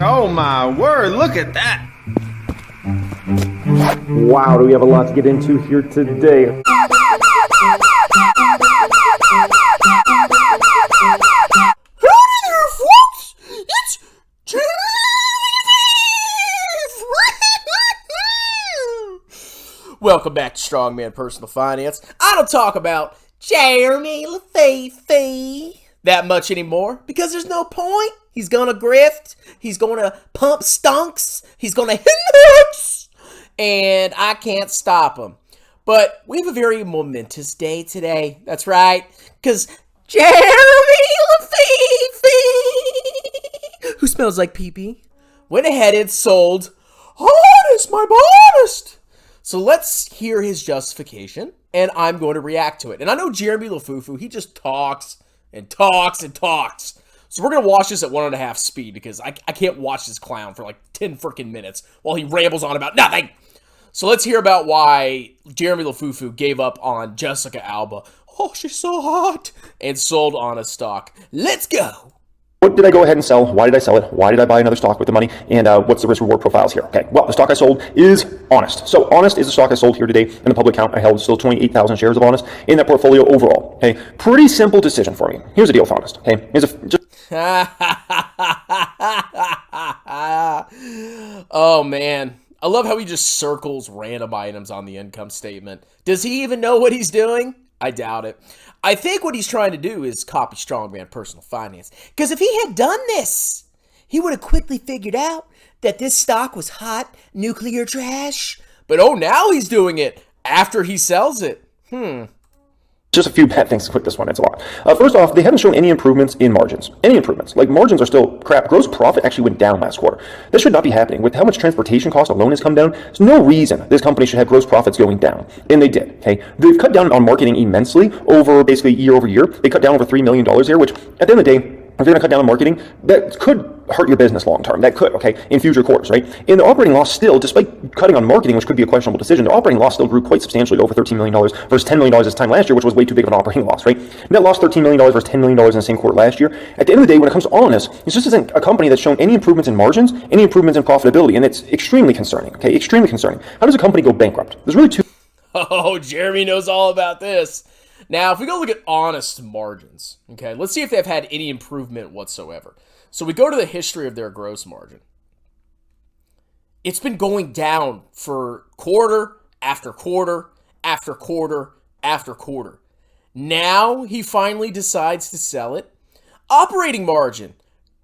Oh my word, look at that. Wow, do we have a lot to get into here today. Folks, it's Welcome back to Strongman Personal Finance. I don't talk about Jeremy Lefebvre that much anymore because there's no point. He's gonna grift, he's gonna pump stunks, he's gonna hit hooks, and I can't stop him. But we have a very momentous day today. That's right, because Jeremy Lefebvre, who smells like pee-pee, went ahead and sold Honest My Bonest. So let's hear his justification, and I'm going to react to it. And I know Jeremy Lefebvre, he just talks and talks and talks. So we're going to watch this at 1.5 speed because I can't watch this clown for like 10 freaking minutes while he rambles on about nothing. So let's hear about why Jeremy Lefebvre gave up on Jessica Alba. Oh, she's so hot. And sold Honest stock. Let's go. What did I go ahead and sell? Why did I sell it? Why did I buy another stock with the money? And what's the risk-reward profiles here? Okay, well, the stock I sold is Honest. So Honest is the stock I sold here today. In the public count, I held still 28,000 shares of Honest in that portfolio overall. Okay, pretty simple decision for me. Here's the deal with Honest. Okay, Oh, man. I love how he just circles random items on the income statement. Does he even know what he's doing? I doubt it. I think what he's trying to do is copy Strongman Personal Finance. Because if he had done this, he would have quickly figured out that this stock was hot nuclear trash. But oh, now he's doing it after he sells it. Just a few bad things with this one. It's a lot. First off, they haven't shown any improvements in margins. Any improvements. Like, margins are still crap. Gross profit actually went down last quarter. This should not be happening. With how much transportation cost alone has come down, there's no reason this company should have gross profits going down. And they did. Okay, they've cut down on marketing immensely over basically year over year. They cut down over $3 million here, which at the end of the day, if you're going to cut down on marketing, that could hurt your business long term. That could, okay, in future quarters, right? And the operating loss still, despite cutting on marketing, which could be a questionable decision, the operating loss still grew quite substantially to over $13 million versus $10 million this time last year, which was way too big of an operating loss, right? Net loss $13 million versus $10 million in the same quarter last year. At the end of the day, when it comes to Honest, this just isn't a company that's shown any improvements in margins, any improvements in profitability, and it's extremely concerning, okay? Extremely concerning. How does a company go bankrupt? There's really two. Oh, Jeremy knows all about this. Now, if we go look at Honest margins, okay, let's see if they've had any improvement whatsoever. So we go to the history of their gross margin. It's been going down for quarter after quarter after quarter after quarter. Now he finally decides to sell it. Operating margin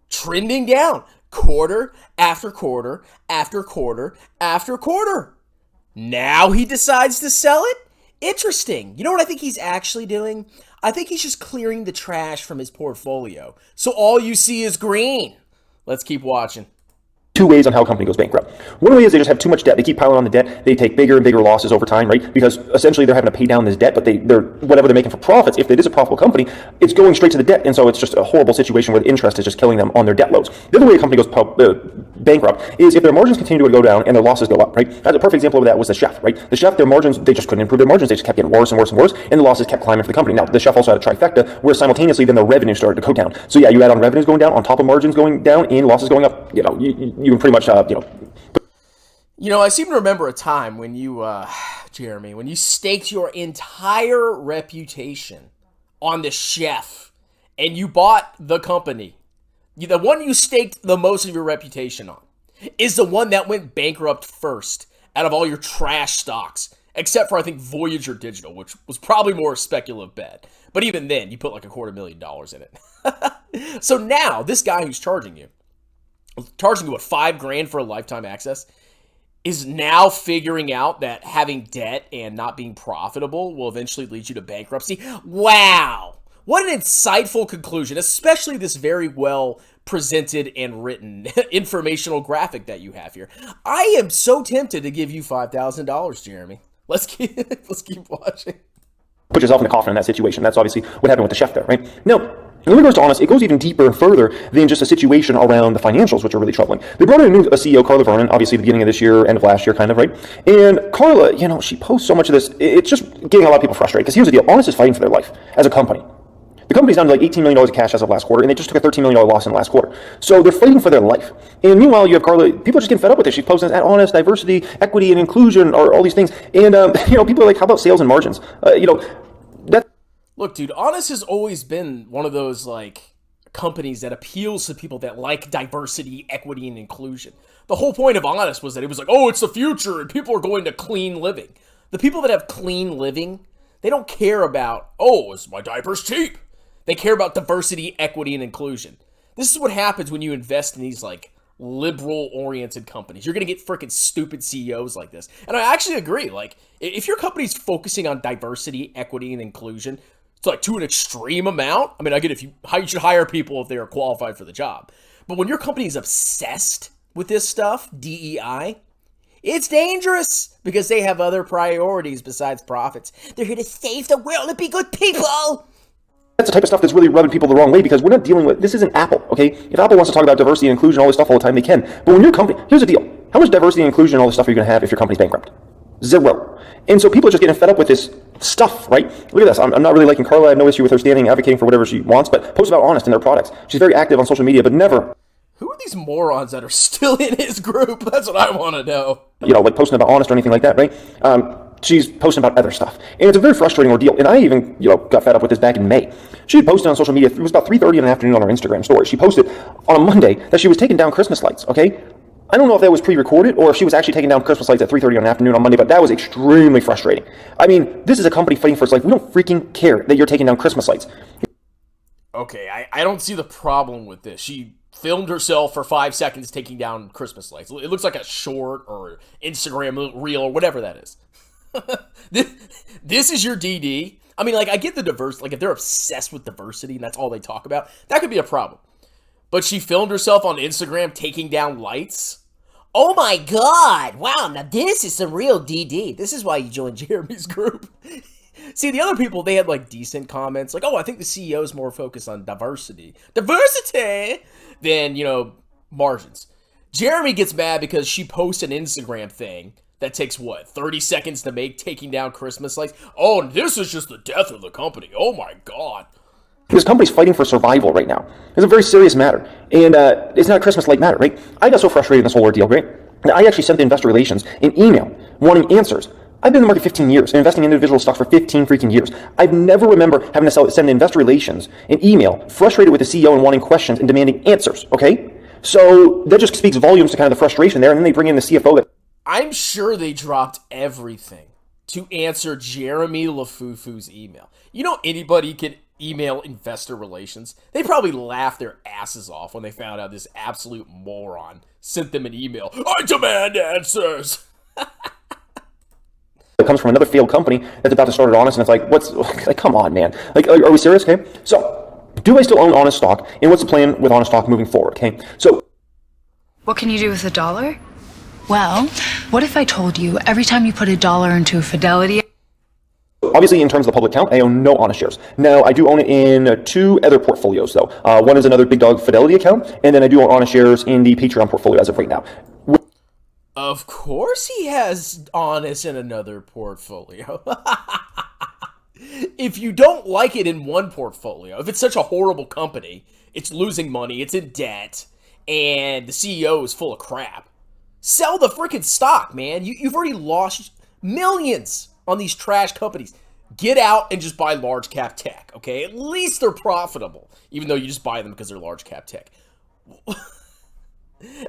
trending down quarter after quarter after quarter after quarter. Now he decides to sell it. Interesting. You know what I think he's actually doing? I think he's just clearing the trash from his portfolio. So all you see is green. Let's keep watching. Two ways on how a company goes bankrupt. One way is they just have too much debt. They keep piling on the debt. They take bigger and bigger losses over time, right? Because essentially they're having to pay down this debt, but they're whatever they're making for profits, if it is a profitable company, it's going straight to the debt. And so it's just a horrible situation where the interest is just killing them on their debt loads. The other way a company goes bankrupt is if their margins continue to go down and their losses go up, right? That's a perfect example of that was the Chef, right? The Chef, their margins, they just couldn't improve their margins. They just kept getting worse and worse and worse, and the losses kept climbing for the company. Now, the Chef also had a trifecta where simultaneously then the revenue started to go down. So yeah, you add on revenues going down on top of margins going down and losses going up, you can pretty much, I seem to remember a time when you, Jeremy, when you staked your entire reputation on the Chef and you bought the company. The one you staked the most of your reputation on is the one that went bankrupt first out of all your trash stocks, except for, I think, Voyager Digital, which was probably more a speculative bet. But even then, you put like $250,000 in it. So now, this guy who's charging you what, $5,000 for a lifetime access, is now figuring out that having debt and not being profitable will eventually lead you to bankruptcy. Wow. What an insightful conclusion, especially this very well presented and written informational graphic that you have here. I am so tempted to give you $5,000, Jeremy. Let's keep watching. Put yourself in the coffin in that situation. That's obviously what happened with the Chef there, right? Now, in regards to Honest, it goes even deeper and further than just a situation around the financials, which are really troubling. They brought in a new CEO, Carla Vernon, obviously the beginning of this year, end of last year, kind of, right? And Carla, she posts so much of this, it's just getting a lot of people frustrated. Because here's the deal, Honest is fighting for their life as a company. The company's down to like $18 million of cash as of last quarter, and they just took a $13 million loss in the last quarter. So they're fighting for their life. And meanwhile, you have Carla, people are just getting fed up with it. She's posting at honest, diversity, equity, and inclusion, or all these things. And, people are like, how about sales and margins? Look, dude, Honest has always been one of those, like, companies that appeals to people that like diversity, equity, and inclusion. The whole point of Honest was that it was like, oh, it's the future, and people are going to clean living. The people that have clean living, they don't care about, oh, is my diapers cheap? They care about diversity, equity, and inclusion. This is what happens when you invest in these, like, liberal-oriented companies. You're going to get freaking stupid CEOs like this. And I actually agree. Like, if your company's focusing on diversity, equity, and inclusion, it's like to an extreme amount. I mean, I get you should hire people if they are qualified for the job. But when your company is obsessed with this stuff, DEI, it's dangerous because they have other priorities besides profits. They're here to save the world and be good people. That's the type of stuff that's really rubbing people the wrong way because we're not dealing with, this isn't Apple, okay? If Apple wants to talk about diversity and inclusion, all this stuff all the time, they can. But when your company, here's the deal. How much diversity and inclusion and all this stuff are you going to have if your company's bankrupt? Zero. And so people are just getting fed up with this stuff, right? Look at this. I'm not really liking Carla. I have no issue with her standing, advocating for whatever she wants, but post about Honest in their products. She's very active on social media, but never. Who are these morons that are still in his group? That's what I want to know. Like posting about Honest or anything like that, right? She's posting about other stuff. And it's a very frustrating ordeal. And I even, got fed up with this back in May. She had posted on social media, it was about 3:30 in the afternoon on her Instagram story. She posted on a Monday that she was taking down Christmas lights, okay? I don't know if that was pre-recorded or if she was actually taking down Christmas lights at 3:30 in the afternoon on Monday, but that was extremely frustrating. I mean, this is a company fighting for its life. We don't freaking care that you're taking down Christmas lights. Okay, I don't see the problem with this. She filmed herself for 5 seconds taking down Christmas lights. It looks like a short or Instagram reel or whatever that is. This is your DD. I mean, like, I get the diverse, like, if they're obsessed with diversity and that's all they talk about, that could be a problem. But she filmed herself on Instagram taking down lights. Oh my god! Wow, now this is some real DD. This is why you joined Jeremy's group. See, the other people, they had, like, decent comments. Like, oh, I think the CEO is more focused on diversity. Diversity! Than, margins. Jeremy gets mad because she posts an Instagram thing that takes, 30 seconds to make, taking down Christmas lights? Oh, this is just the death of the company. Oh my god. This company's fighting for survival right now. It's a very serious matter. And it's not a Christmas light matter, right? I got so frustrated in this whole ordeal, right? I actually sent the investor relations an email wanting answers. I've been in the market 15 years and investing in individual stocks for 15 freaking years. I've never remember having to send the investor relations an email frustrated with the CEO and wanting questions and demanding answers, okay? So that just speaks volumes to kind of the frustration there. And then they bring in the CFO that... I'm sure they dropped everything to answer Jeremy Lefebvre's email. Anybody can email investor relations. They probably laughed their asses off when they found out this absolute moron sent them an email. I demand answers. It comes from another failed company that's about to start at Honest, and it's like, come on, man. Like, are we serious? Okay. So, do I still own Honest stock? And what's the plan with Honest stock moving forward? Okay. So, what can you do with $1? Well, what if I told you every time you put $1 into a Fidelity... Obviously, in terms of the public count, I own no Honest shares. Now, I do own it in 2 other portfolios, though. One is another big dog Fidelity account, and then I do own Honest shares in the Patreon portfolio as of right now. Of course he has Honest in another portfolio. If you don't like it in one portfolio, if it's such a horrible company, it's losing money, it's in debt, and the CEO is full of crap, sell the freaking stock, man. You've already lost millions on these trash companies. Get out and just buy large cap tech, okay? At least they're profitable, even though you just buy them because they're large cap tech.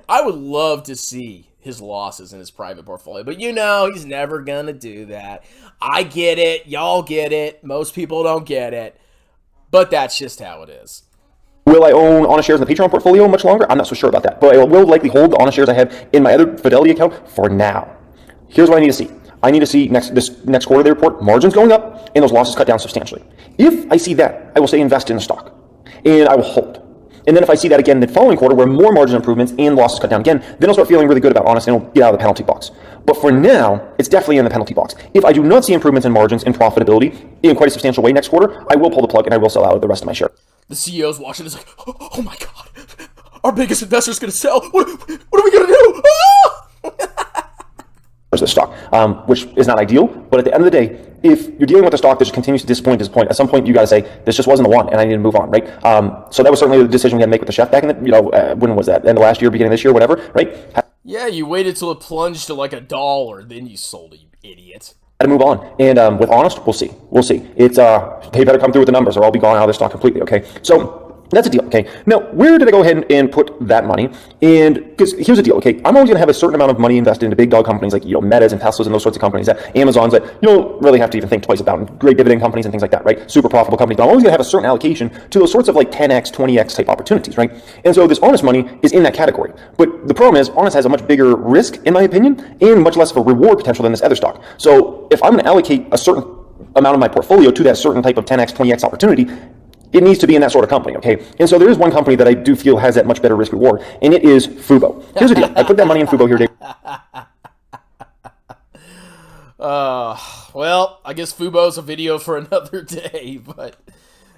I would love to see his losses in his private portfolio, but he's never gonna do that. I get it. Y'all get it. Most people don't get it, but that's just how it is. Will I own Honest shares in the Patreon portfolio much longer? I'm not so sure about that, but I will likely hold the Honest shares I have in my other Fidelity account for now. Here's what I need to see. I need to see this next quarterly report, margins going up, and those losses cut down substantially. If I see that, I will say invest in the stock, and I will hold. And then if I see that again the following quarter where more margin improvements and losses cut down again, then I'll start feeling really good about Honest and I'll get out of the penalty box. But for now, it's definitely in the penalty box. If I do not see improvements in margins and profitability in quite a substantial way next quarter, I will pull the plug and I will sell out of the rest of my share. The CEO's watching this like, oh my god, our biggest investor's going to sell. What are we going to do? The stock. which is not ideal. But at the end of the day, if you're dealing with a stock that just continues to disappoint, at some point you got to say, this just wasn't the one, and I need to move on, right? So that was certainly the decision we had to make with the chef back in the, when was that? End of last year, beginning of this year, whatever, right? Yeah, you waited till it plunged to like $1, then you sold it, you idiot. To move on. And with Honest, we'll see. We'll see. It's they better come through with the numbers or I'll be gone out of this stock completely, okay? So that's a deal, okay? Now, where did I go ahead and put that money? And because here's the deal, okay? I'm always going to have a certain amount of money invested into big dog companies like, Metas and Teslas and those sorts of companies, that Amazons that you don't really have to even think twice about, and great dividend companies and things like that, right? Super profitable companies. But I'm always going to have a certain allocation to those sorts of like 10x, 20x type opportunities, right? And so this Honest money is in that category. But the problem is Honest has a much bigger risk, in my opinion, and much less of a reward potential than this other stock. So if I'm going to allocate a certain amount of my portfolio to that certain type of 10x, 20x opportunity, it needs to be in that sort of company, okay? And so there is one company that I do feel has that much better risk reward, and it is Fubo. Here's the deal. I put that money in Fubo here, Dave. Well, I guess Fubo's a video for another day, but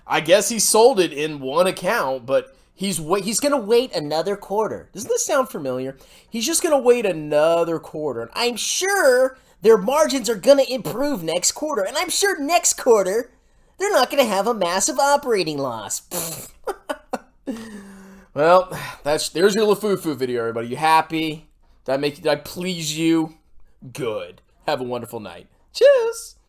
I guess he sold it in one account, but he's going to wait another quarter. Doesn't this sound familiar? He's just going to wait another quarter, and I'm sure their margins are going to improve next quarter, and I'm sure next quarter they're not going to have a massive operating loss. Well, there's your Lefebvre video, everybody. You happy? Did I please you? Good. Have a wonderful night. Cheers.